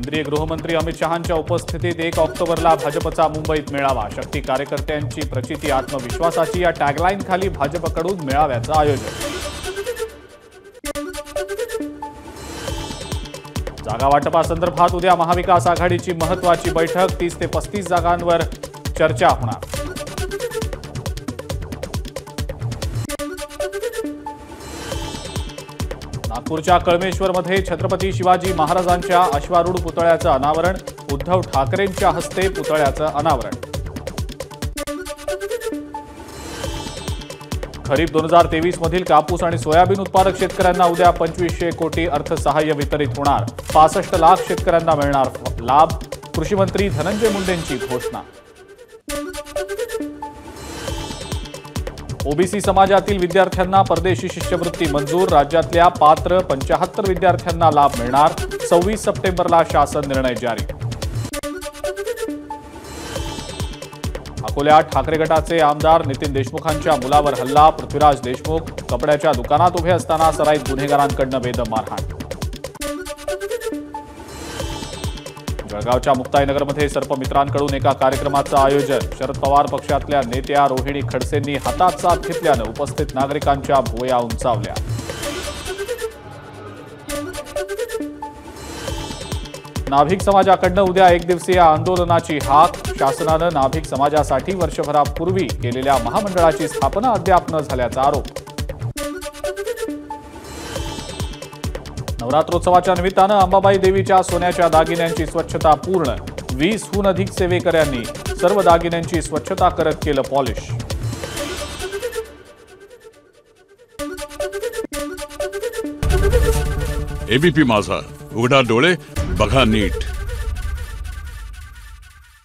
केंद्रीय गृहमंत्री अमित शहांच्या उपस्थितीत 1 ऑक्टोबरला भाजपचा मुंबईत मेळावा। शक्ती कार्यकर्त्यांची प्रचिती आत्मविश्वासाची या टॅगलाईन खाली भाजपकडून मेळाव्याचं आयोजन। जागा वाटपासंदर्भात उद्या महाविकास आघाडीची महत्त्वाची बैठक। 30 ते 35 जागांवर चर्चा होणार। नागपूरच्या कळमेश्वरमध्ये छत्रपती शिवाजी महाराजांच्या अश्वारूढ पुतळ्याचं अनावरण। उद्धव ठाकरेंच्या हस्ते पुतळ्याचं अनावरण। खरीप 2023 मधील कापूस आणि सोयाबीन उत्पादक शेतकऱ्यांना उद्या 2500 कोटी अर्थसहाय्य वितरित होणार। 65 लाख शेतकऱ्यांना मिळणार लाभ। कृषी मंत्री धनंजय मुंडेंची घोषणा। ओबीसी समाजातील विद्यार्थ्यांना परदेशी शिष्यवृत्ती मंजूर। राज्यातल्या पात्र 75 विद्यार्थ्यांना लाभ मिळणार। 26 सप्टेंबरला शासन निर्णय जारी। अकोल्यात ठाकरे गटाचे आमदार नितीन देशमुखांच्या मुलावर हल्ला। पृथ्वीराज देशमुख कपड्याच्या दुकानात उभे असताना सराईत गुन्हेगारांकडून बेदम मारहाण। जळगावच्या मुक्ताईनगरमध्ये सर्पमित्रांकडून एका कार्यक्रमाचं आयोजन। शरद पवार पक्षातल्या नेत्या रोहिणी खडसेंनी हातात साथ घेतल्यानं उपस्थित नागरिकांच्या भुवया उंचावल्या। नाभिक समाजाकडून उद्या 1 दिवसीय आंदोलनाची हाक। शासनानं नाभिक समाजासाठी वर्षभरापूर्वी केलेल्या महामंडळाची स्थापना अद्याप न झाल्याचा आरोप। नवरात्रोत्सवाच्या निमित्तानं अंबाबाई देवीच्या सोन्याच्या दागिन्यांची स्वच्छता पूर्ण। 20हून अधिक सेवेकऱ्यांनी सर्व दागिन्यांची स्वच्छता करत केलं पॉलिश। एबीपी माझा, उघडा डोळे बघा नीट।